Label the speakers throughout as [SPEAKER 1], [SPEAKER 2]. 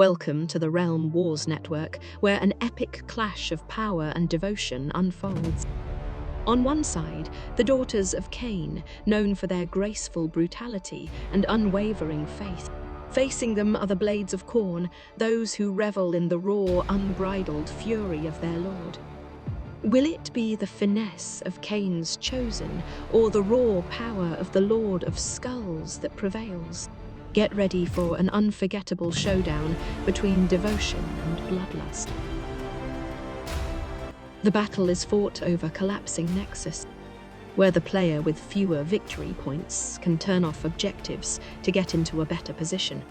[SPEAKER 1] Welcome to the Realm Wars Network, where an epic clash of power and devotion unfolds. On one side, the Daughters of Khaine, known for their graceful brutality and unwavering faith. Facing them are the Blades of Khorne, those who revel in the raw, unbridled fury of their lord. Will it be the finesse of Khaine's chosen, or the raw power of the Lord of Skulls that prevails? Get ready for an unforgettable showdown between devotion and bloodlust. The battle is fought over collapsing Nexus, where the player with fewer victory points can turn off objectives to get into a better position.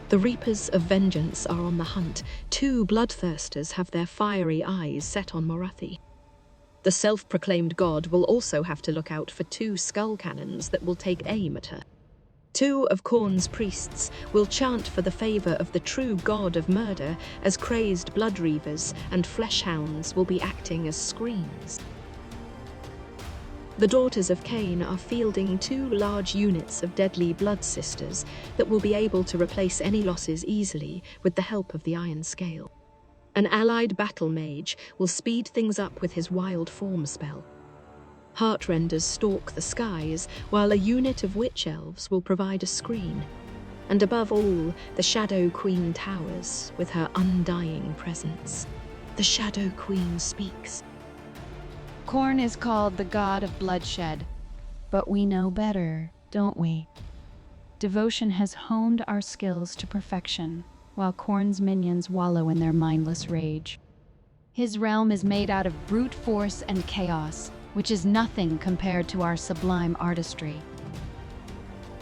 [SPEAKER 1] The Reapers of Vengeance are on the hunt. Two bloodthirsters have their fiery eyes set on Morathi. The self-proclaimed god will also have to look out for two skull cannons that will take aim at her. Two of Khorne's priests will chant for the favour of the true god of murder, as crazed bloodreavers and fleshhounds will be acting as screens. The Daughters of Khaine are fielding two large units of deadly blood sisters that will be able to replace any losses easily with the help of the Ironscale. An allied Battlemage will speed things up with his Wildform spell. Heartrenders stalk the skies, while a unit of Witch Aelves will provide a screen. And above all, the Shadow Queen towers with her undying presence. The Shadow Queen speaks.
[SPEAKER 2] Khorne is called the god of bloodshed, but we know better, don't we? Devotion has honed our skills to perfection, while Khorne's minions wallow in their mindless rage. His realm is made out of brute force and chaos, which is nothing compared to our sublime artistry.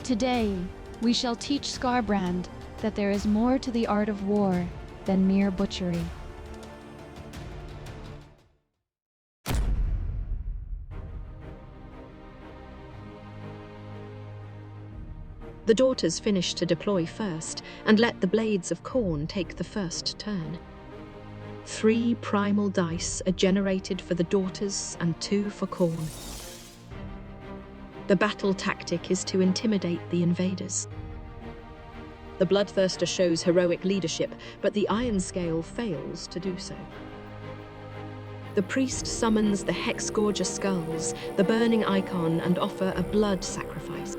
[SPEAKER 2] Today, we shall teach Skarbrand that there is more to the art of war than mere butchery.
[SPEAKER 1] The Daughters finish to deploy first and let the Blades of Khorne take the first turn. 3 primal dice are generated for the Daughters and 2 for Khorne. The battle tactic is to intimidate the invaders. The Bloodthirster shows heroic leadership, but the Ironscale fails to do so. The priest summons the Hexgorger Skulls, the burning icon, and offer a blood sacrifice.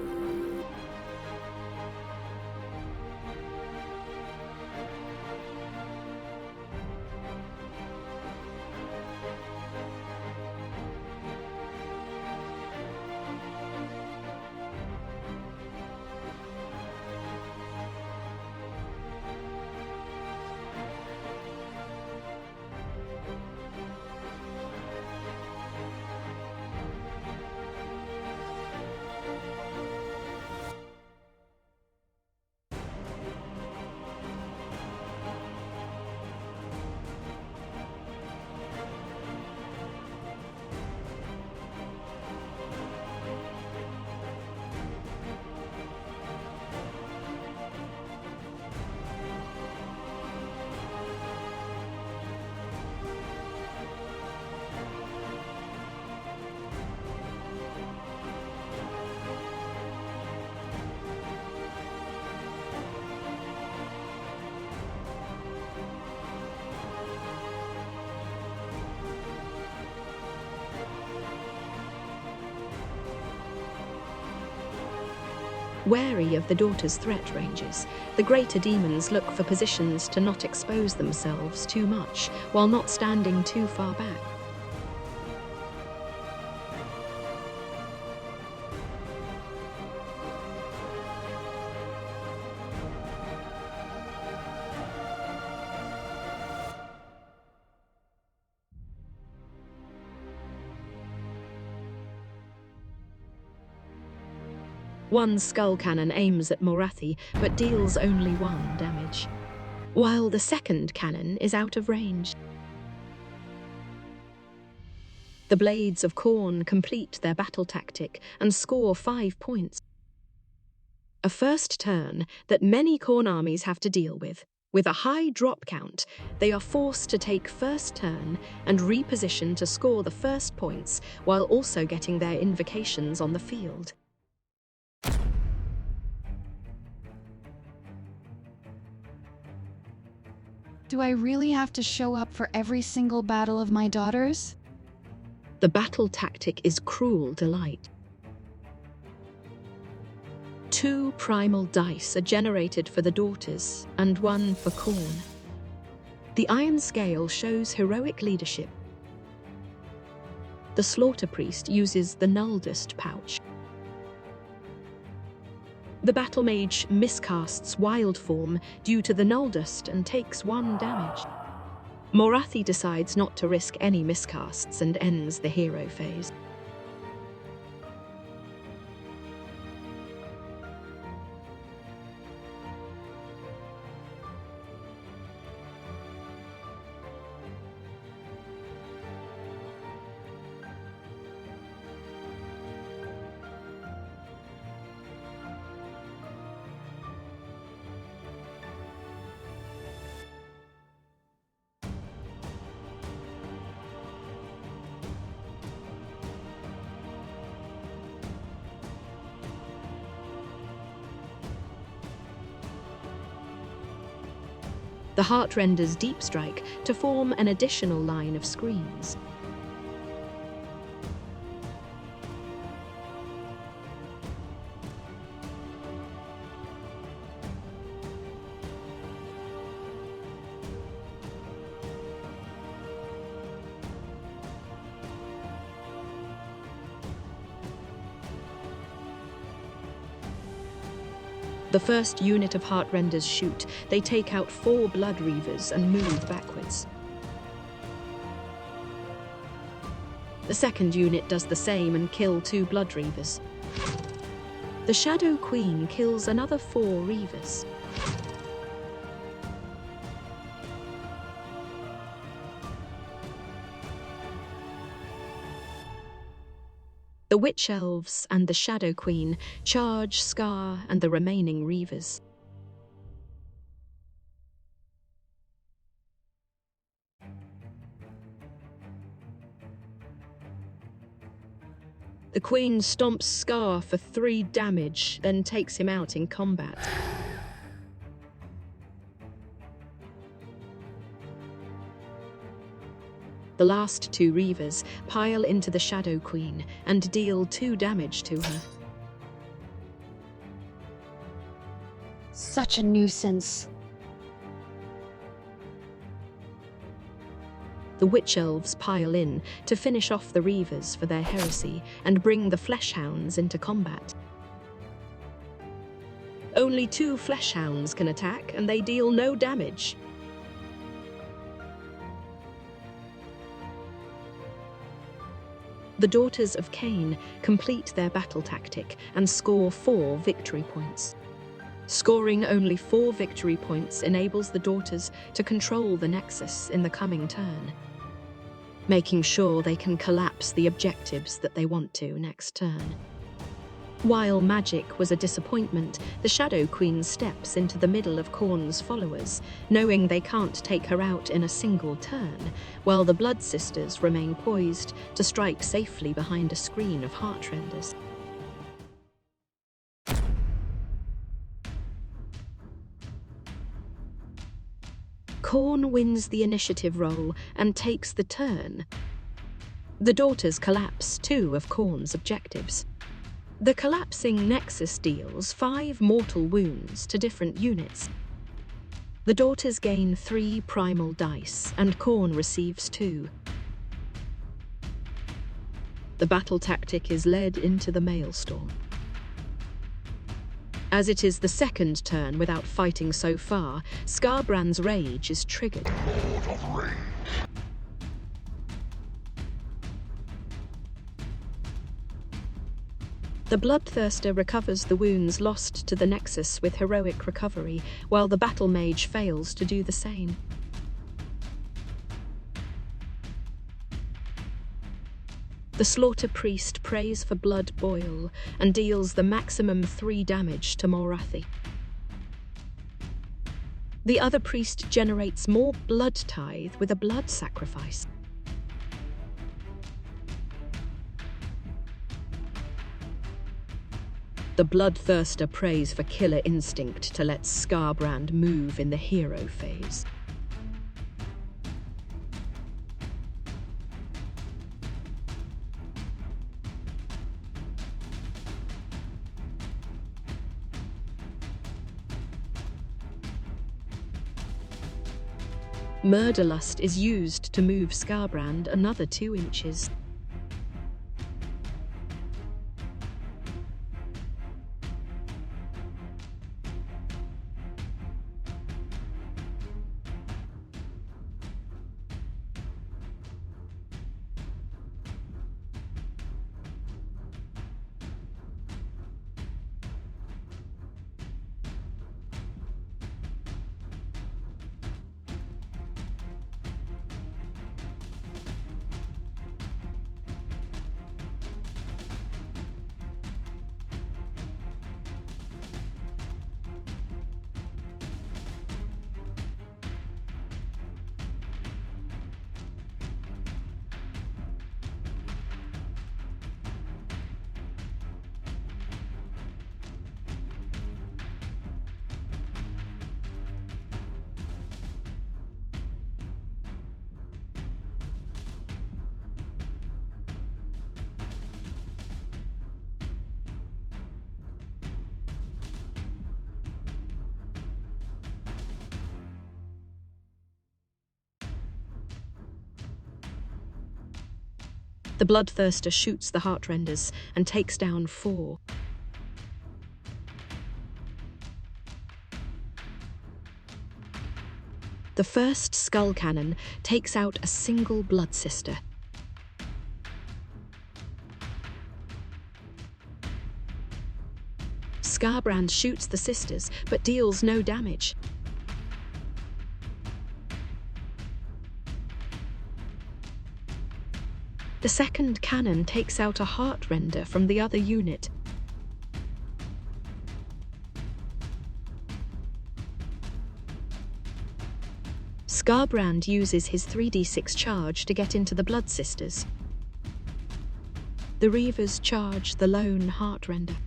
[SPEAKER 1] Wary of the Daughters' threat ranges, the greater demons look for positions to not expose themselves too much while not standing too far back. One skull cannon aims at Morathi, but deals only 1 damage, while the second cannon is out of range. The Blades of Khorne complete their battle tactic and score 5 points. A first turn that many Khorne armies have to deal with. With a high drop count, they are forced to take first turn and reposition to score the first points while also getting their invocations on the field.
[SPEAKER 2] Do I really have to show up for every single battle of my daughters?
[SPEAKER 1] The battle tactic is cruel delight. 2 primal dice are generated for the daughters, and 1 for Khorne. The Ironscale shows heroic leadership. The Slaughter Priest uses the Nulldust pouch. The Battlemage miscasts Wildform due to the Nulldust and takes 1 damage. Morathi decides not to risk any miscasts and ends the hero phase. The Heartrenders deep strike to form an additional line of screens. The first unit of Heartrenders shoot. They take out 4 Blood Reavers and move backwards. The second unit does the same and kill 2 Blood Reavers. The Shadow Queen kills another 4 Reavers. The Witch Aelves and the Shadow Queen charge Scar and the remaining Reavers. The Queen stomps Scar for 3 damage, then takes him out in combat. The last 2 Reavers pile into the Shadow Queen and deal 2 damage to her.
[SPEAKER 3] Such a nuisance.
[SPEAKER 1] The Witch Elves pile in to finish off the Reavers for their heresy and bring the Fleshhounds into combat. Only 2 Fleshhounds can attack, and they deal no damage. The Daughters of Khaine complete their battle tactic and score 4 victory points. Scoring only 4 victory points enables the Daughters to control the Nexus in the coming turn, making sure they can collapse the objectives that they want to next turn. While magic was a disappointment, the Shadow Queen steps into the middle of Khorne's followers, knowing they can't take her out in a single turn, while the Blood Sisters remain poised to strike safely behind a screen of Heartrenders. Khorne wins the initiative roll and takes the turn. The Daughters collapse 2 of Khorne's objectives. The collapsing Nexus deals 5 mortal wounds to different units. The Daughters gain 3 primal dice, and Khorne receives 2. The battle tactic is led into the Maelstrom. As it is the second turn without fighting so far, Skarbrand's rage is triggered.
[SPEAKER 4] Lord of Rage.
[SPEAKER 1] The Bloodthirster recovers the wounds lost to the Nexus with heroic recovery, while the Battlemage fails to do the same. The Slaughter Priest prays for blood boil and deals the maximum 3 damage to Morathi. The other priest generates more blood tithe with a blood sacrifice. The Bloodthirster prays for killer instinct to let Skarbrand move in the hero phase. Murderlust is used to move Skarbrand another 2 inches. The Bloodthirster shoots the Heartrenders and takes down 4. The first Skull Cannon takes out a single Bloodsister. Skarbrand shoots the sisters, but deals no damage. The second cannon takes out a Heartrender from the other unit. Skarbrand uses his 3d6 charge to get into the Blood Sisters. The Reavers charge the lone Heartrender.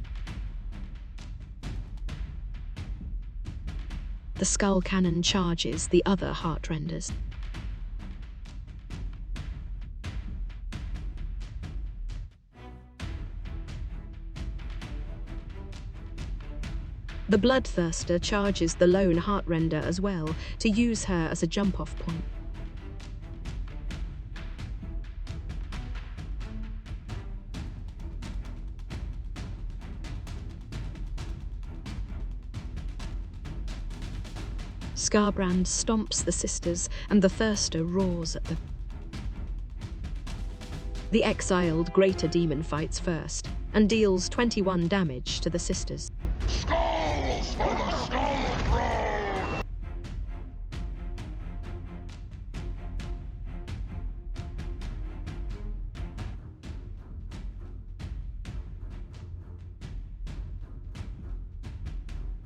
[SPEAKER 1] The Skull Cannon charges the other Heartrenders. The Bloodthirster charges the lone Heartrender as well, to use her as a jump-off point. Skarbrand stomps the sisters, and the Thirster roars at them. The exiled Greater Demon fights first, and deals 21 damage to the sisters.
[SPEAKER 3] Skulls for the Skull Throne!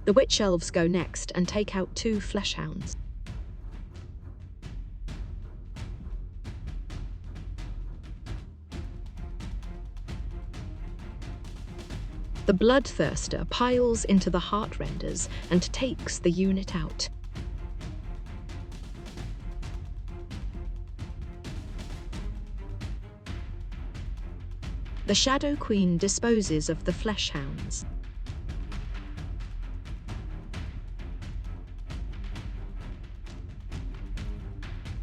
[SPEAKER 1] The Witch Aelves go next and take out 2 Fleshhounds. The Bloodthirster piles into the Heartrenders and takes the unit out. The Shadow Queen disposes of the Fleshhounds.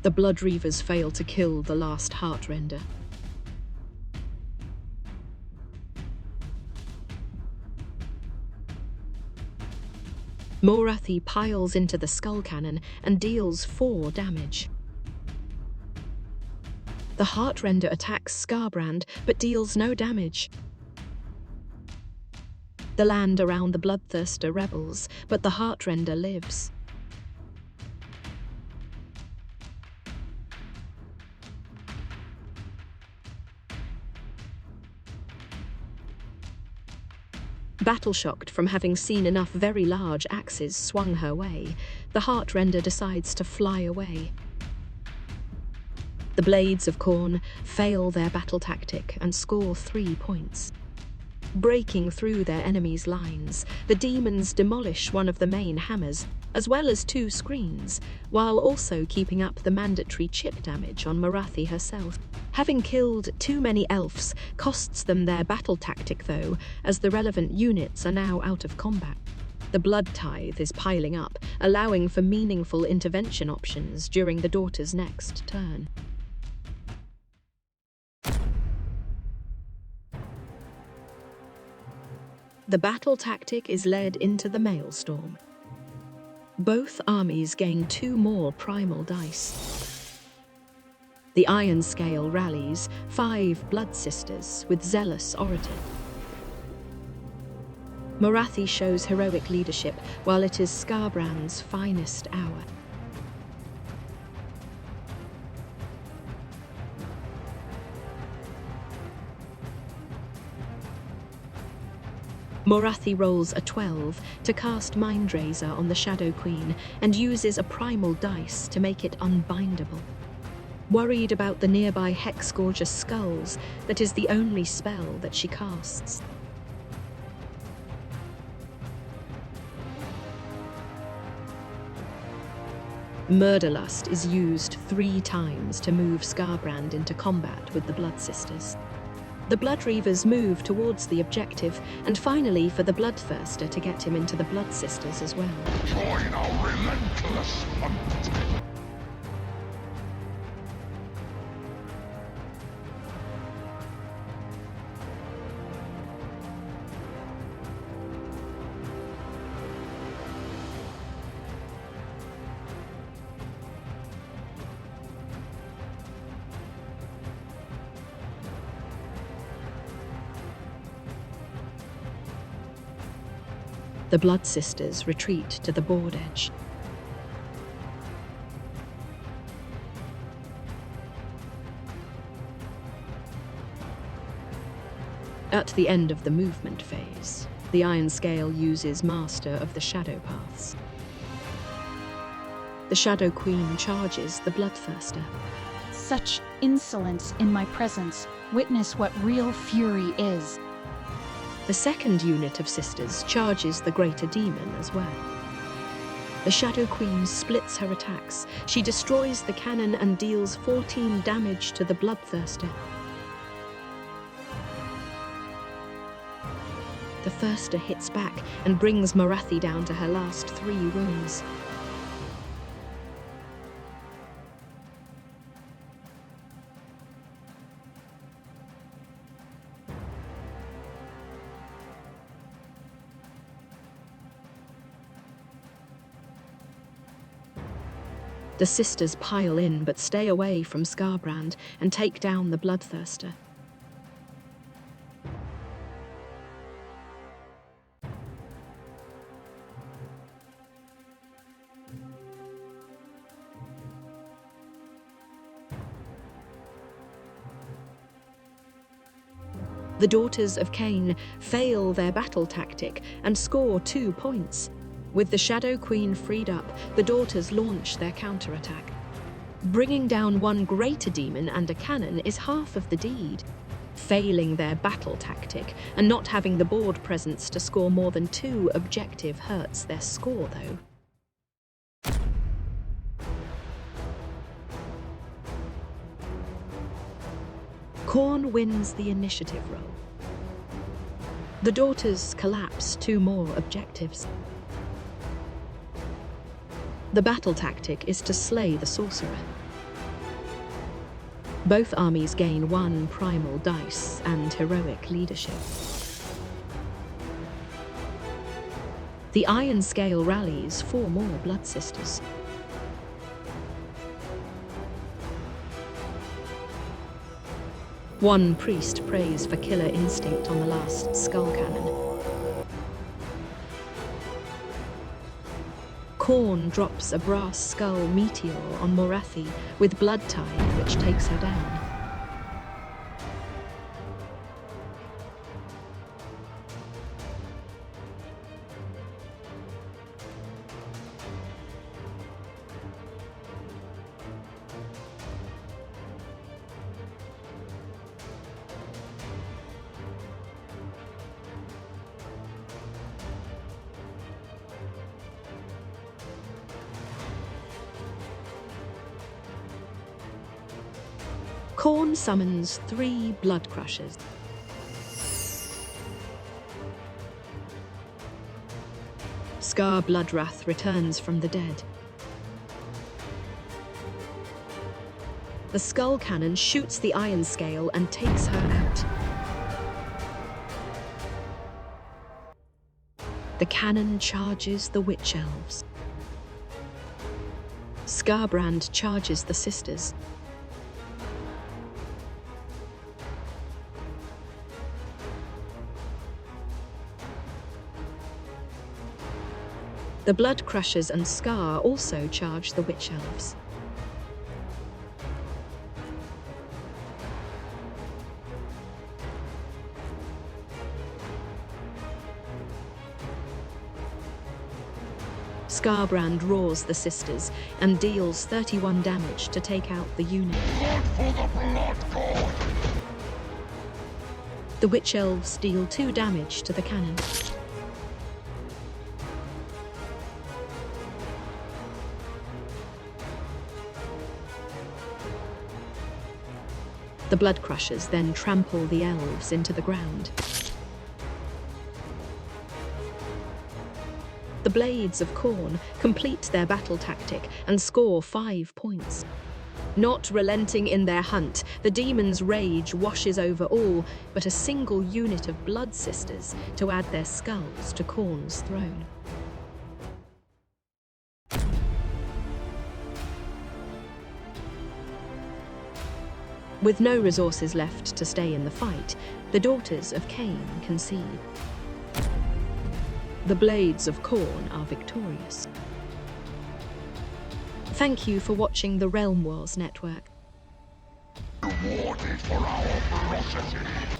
[SPEAKER 1] The Blood Reavers fail to kill the last Heartrender. Morathi piles into the Skull Cannon and deals 4 damage. The Heartrender attacks Skarbrand, but deals no damage. The land around the Bloodthirster rebels, but the Heartrender lives. Battle-shocked from having seen enough very large axes swung her way, the Heartrender decides to fly away. The Blades of Khorne fail their battle tactic and score 3 points. Breaking through their enemies' lines, the demons demolish one of the main hammers, as well as 2 screens, while also keeping up the mandatory chip damage on Morathi herself. Having killed too many elves costs them their battle tactic though, as the relevant units are now out of combat. The blood tithe is piling up, allowing for meaningful intervention options during the Daughter's next turn. The battle tactic is led into the Maelstrom. Both armies gain 2 more primal dice. The Ironscale rallies 5 Blood Sisters with Zealous Orator. Morathi shows heroic leadership while it is Skarbrand's finest hour. Morathi rolls a 12 to cast Mindraiser on the Shadow Queen and uses a primal dice to make it unbindable. Worried about the nearby Hexgorgeous Skulls, that is the only spell that she casts. Murderlust is used 3 times to move Skarbrand into combat with the Blood Sisters. The Bloodreavers move towards the objective, and finally for the Bloodthirster to get him into the Blood Sisters as well.
[SPEAKER 3] Join our relentless hunt.
[SPEAKER 1] The Blood Sisters retreat to the board edge. At the end of the movement phase, the Ironscale uses Master of the Shadow Paths. The Shadow Queen charges the Bloodthirster.
[SPEAKER 2] Such insolence in my presence. Witness what real fury is.
[SPEAKER 1] The second unit of sisters charges the Greater Demon as well. The Shadow Queen splits her attacks. She destroys the cannon and deals 14 damage to the Bloodthirster. The Thirster hits back and brings Morathi down to her last 3 wounds. The sisters pile in but stay away from Skarbrand and take down the Bloodthirster. The Daughters of Khaine fail their battle tactic and score 2 points. With the Shadow Queen freed up, the Daughters launch their counterattack. Bringing down 1 Greater Demon and a cannon is half of the deed. Failing their battle tactic and not having the board presence to score more than 2 objective hurts their score, though. Khorne wins the initiative roll. The Daughters collapse 2 more objectives. The battle tactic is to slay the sorcerer. Both armies gain 1 primal dice and heroic leadership. The Ironscale rallies 4 more Blood Sisters. One priest prays for killer instinct on the last skull cannon. Khorne drops a brass skull meteor on Morathi with blood tide, which takes her down. Khorne summons 3 Blood Crushers. Scar Bloodwrath returns from the dead. The skull cannon shoots the Ironscale and takes her out. The cannon charges the Witch Aelves. Scarbrand charges the sisters. The Blood Crushers and Scar also charge the Witch Aelves. Scarbrand roars the sisters and deals 31 damage to take out the unit.
[SPEAKER 3] Blood for the Blood God!
[SPEAKER 1] The Witch Elves deal 2 damage to the cannon. The Blood Crushers then trample the elves into the ground. The Blades of Khorne complete their battle tactic and score 5 points. Not relenting in their hunt, the demons' rage washes over all but a single unit of Blood Sisters to add their skulls to Khorne's throne. With no resources left to stay in the fight, the Daughters of Khaine concede. The Blades of Khorne are victorious. Thank you for watching the Realm Wars Network.
[SPEAKER 3] Rewarded for our ferocity.